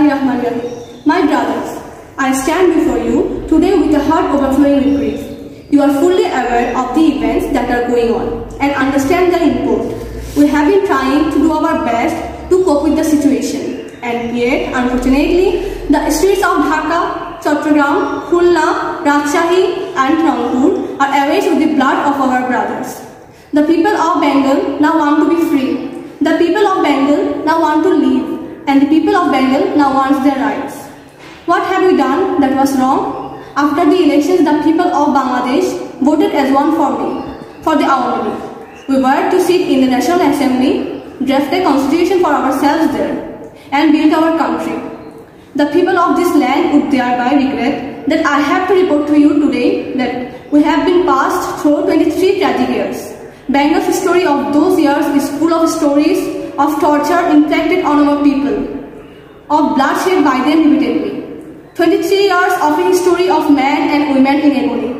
My brothers, I stand before you today with a heart overflowing with grief. You are fully aware of the events that are going on and understand the import. We have been trying to do our best to cope with the situation, and yet, unfortunately, the streets of Dhaka, Chattogram, Khulna, Rajshahi and Rangpur are awaged with the blood of our brothers. The people of Bengal now want to be free. The people of Bengal now want to live. And the people of Bengal now want their rights. What have we done that was wrong? After the elections, the people of Bangladesh voted as one for me, for the Awami League. We were to sit in the National Assembly, draft a constitution for ourselves there, and build our country. The people of this land would thereby regret that I have to report to you today that we have been passed through 23 tragic years. Bengal's story of those years is full of stories of torture inflicted on our people, of bloodshed by them repeatedly. 23 years of a history of men and women in agony.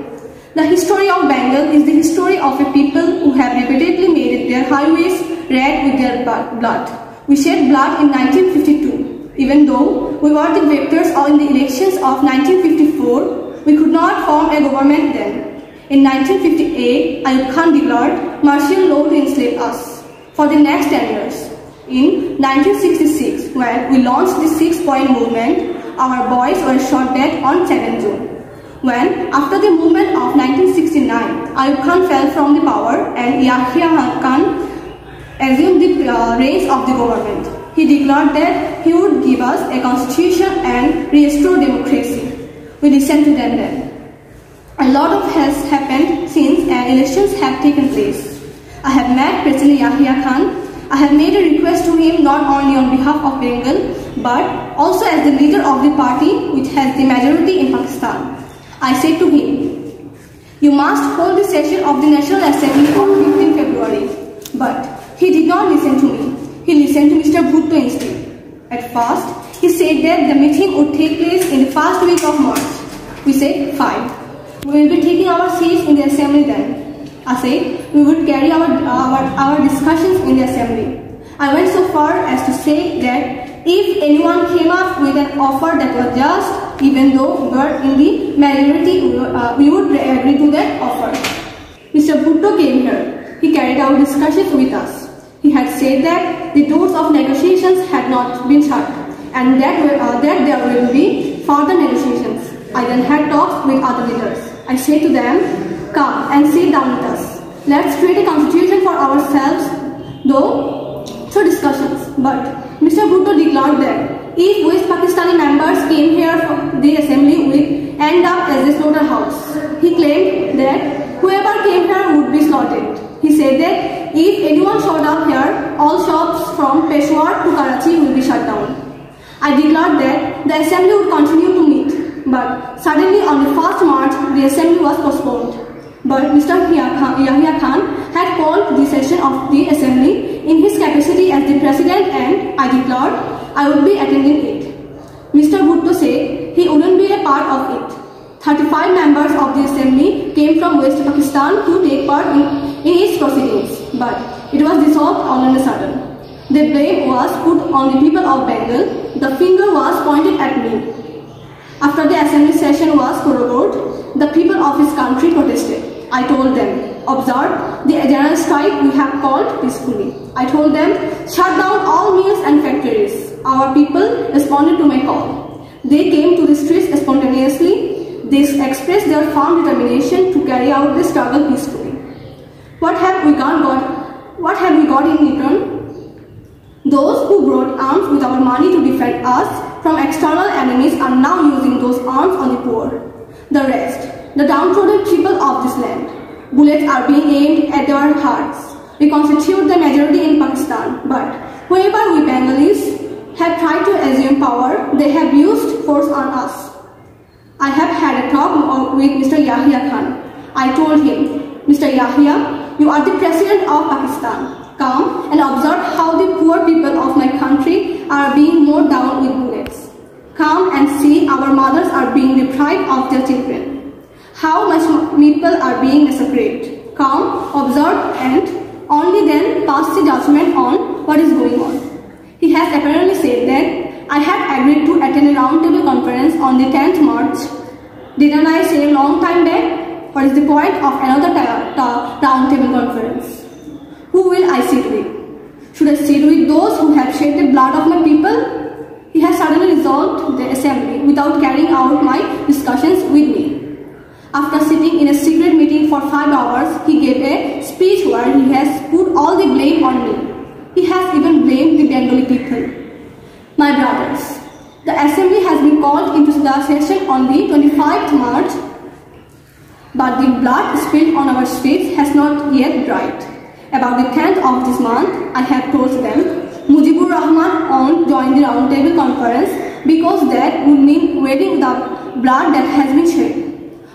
The history of Bengal is the history of a people who have repeatedly made their highways red with their blood. We shed blood in 1952. Even though we were the victors in the elections of 1954, we could not form a government then. In 1958, Ayub Khan declared martial law to enslave us for the next 10 years. In 1966, when we launched the 6-point movement, our boys were shot dead on 7 June. When, after the movement of 1969, Ayub Khan fell from the power and Yahya Khan assumed the reins of the government, he declared that he would give us a constitution and restore democracy. We listened to them then. A lot has happened since and elections have taken place. I have met President Yahya Khan. I have made a request to him not only on behalf of Bengal, but also as the leader of the party which has the majority in Pakistan. I said to him, you must hold the session of the National Assembly on 15 February. But he did not listen to me. He listened to Mr. Bhutto instead. At first, he said that the meeting would take place in the first week of March. We said, fine. We will be taking our seats in the assembly then. I said we would carry our discussions in the assembly. I went so far as to say that if anyone came up with an offer that was just, even though we were in the majority, we would agree to that offer. Mr. Bhutto came here. He carried out discussions with us. He had said that the doors of negotiations had not been shut and that there will be further negotiations. I then had talks with other leaders. I said to them, come and sit down with us. Let's create a constitution for ourselves, though through discussions. But Mr. Bhutto declared that if West Pakistani members came here for the assembly, we end up as a slaughterhouse. He claimed that whoever came here would be slaughtered. He said that if anyone showed up here, all shops from Peshawar to Karachi will be shut down. I declared that the assembly would continue to meet. But suddenly on the 1st March, the assembly was postponed. But Mr. Yahya Khan had called the session of the assembly in his capacity as the president and I declared I would be attending it. Mr. Bhutto said he wouldn't be a part of it. 35 members of the assembly came from West Pakistan to take part in its proceedings, but it was dissolved all of a sudden. The blame was put on the people of Bengal. The finger was pointed at me. After the assembly session was prorogued, the people of his country protested. I told them, observe the general strike we have called peacefully. I told them, shut down all mills and factories. Our people responded to my call. They came to the streets spontaneously. They expressed their firm determination to carry out the struggle peacefully. What have we got in return? Those who brought arms with our money to defend us from external enemies are now using those arms on the poor. The rest, the downtrodden people of this land. Bullets are being aimed at their hearts. We constitute the majority in Pakistan, but wherever we Bengalis have tried to assume power, they have used force on us. I have had a talk with Mr. Yahya Khan. I told him, Mr. Yahya, you are the president of Pakistan. Come and observe how the poor people of my country are being mowed down with bullets. Come and see our mothers are being deprived of their children. How much people are being massacred. Come, observe and only then pass the judgment on what is going on. He has apparently said that I had agreed to attend a roundtable conference on the 10th March. Didn't I say a long time back? What is the point of another roundtable conference? Who will I sit with? Should I sit with those who have shed the blood of my people? He has suddenly dissolved the assembly without carrying out my discussions with me. After sitting in a secret meeting for 5 hours, he gave a speech where he has put all the blame on me. He has even blamed the Bengali people. My brothers, the assembly has been called into the session on the 25th March, but the blood spilled on our streets has not yet dried. About the 10th of this month, I have told them Mujibur Rahman won't join the roundtable conference because that would mean wetting the blood that has been shed.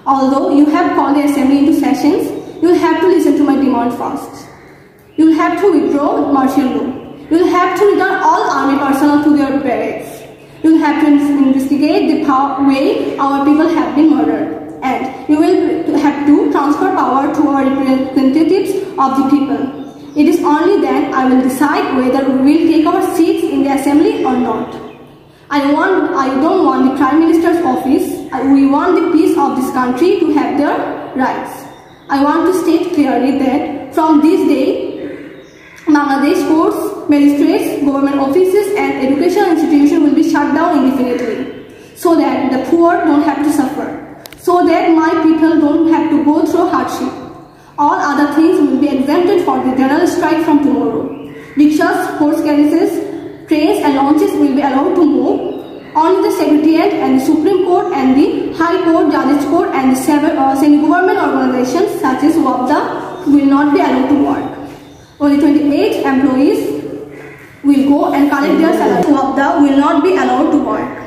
Although you have called the assembly into sessions, you will have to listen to my demand first. You will have to withdraw martial law. You will have to return all army personnel to their barracks. You will have to investigate the way our people have been murdered. And you will have to transfer power to our representatives of the people. It is only then I will decide whether we will take our seats in the assembly or not. I don't want the Prime Minister's office. We want the peace of this country to have their rights. I want to state clearly that from this day, Bangladesh courts, magistrates, government offices and educational institutions will be shut down indefinitely so that the poor don't have to suffer, so that my people don't have to go through hardship. All other things will be exempted for the general strike from tomorrow. Rickshaws, horse carriages, trains and launches will be allowed to move. Only the Secretariat and the Supreme Court and the High Court, Judges Court and the semi-government organizations such as WAPDA will not be allowed to work. Only 28 employees will go and collect their salaries. WAPDA will not be allowed to work.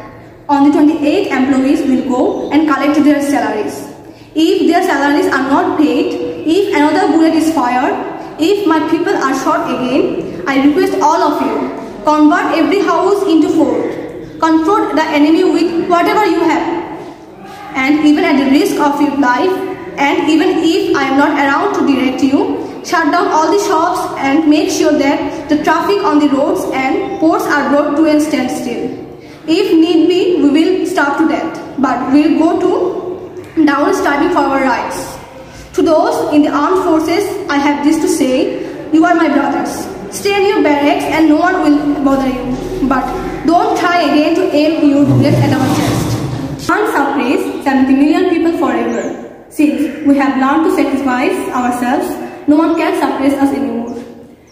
Only 28 employees will go and collect their salaries. If their salaries are not paid, if another bullet is fired, if my people are shot again, I request all of you, convert every house into fort. Confront the enemy with whatever you have. And even at the risk of your life, and even if I am not around to direct you, shut down all the shops and make sure that the traffic on the roads and ports are brought to a standstill. If need be, we will starve to death, but we will go to down striving for our rights. To those in the armed forces, I have this to say: you are my brothers. Stay in your barracks and no one will bother you. But don't try again to aim your bullets at our chest. Can't suppress 70 million people forever. Since we have learned to sacrifice ourselves, no one can suppress us anymore.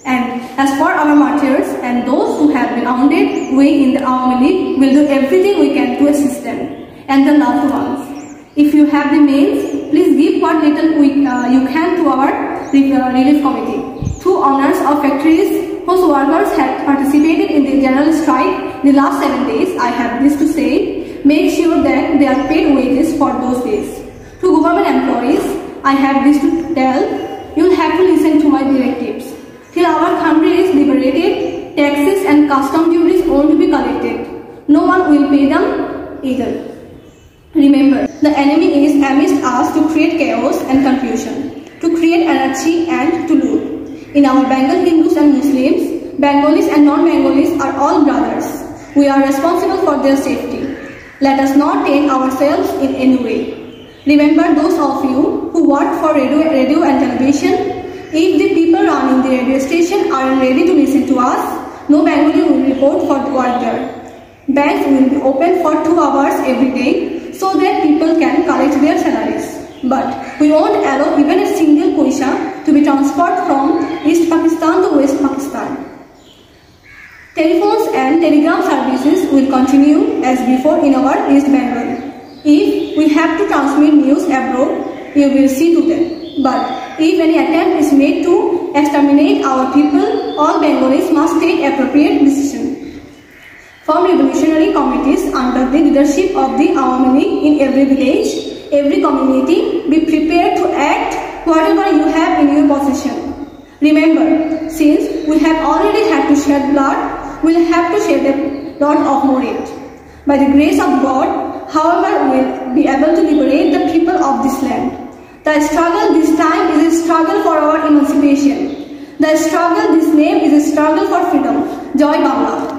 And as for our martyrs and those who have been wounded, we in the Awami League will do everything we can to assist them and their loved ones. If you have the means, please give what little you can to our relief committee. Two owners of factories whose workers have participated in the general strike the last 7 days, I have this to say: make sure that they are paid wages for those days. To government employees, I have this to tell: you will have to listen to my directives. Till our country is liberated, taxes and custom duties won't be collected. No one will pay them either. Remember, the enemy is amidst us to create chaos and confusion, to create anarchy and to loot. In our Bengal Hindus and Muslims, Bengalis and non-Bengalis are all brothers. We are responsible for their safety. Let us not taint ourselves in any way. Remember those of you who work for radio and television, if the people running the radio station aren't ready to listen to us, no Bengali will report for work there. Banks will be open for 2 hours every day so that people can collect their salaries. But we won't allow even a single paisa to be transferred from East Pakistan to West Pakistan. Telephones and telegram services will continue as before in our East Bengal. If we have to transmit news abroad, we will see to them. But if any attempt is made to exterminate our people, all Bengalis must take appropriate decision. Form revolutionary committees under the leadership of the Awami League in every village, every community. Be prepared to act whatever you have in your possession. Remember, since we have already had to shed blood, we will have to shed a lot of more yet. By the grace of God, however, we will be able to liberate the people of this land. The struggle this time is a struggle for our emancipation. The struggle this name is a struggle for freedom. Joy Bangla.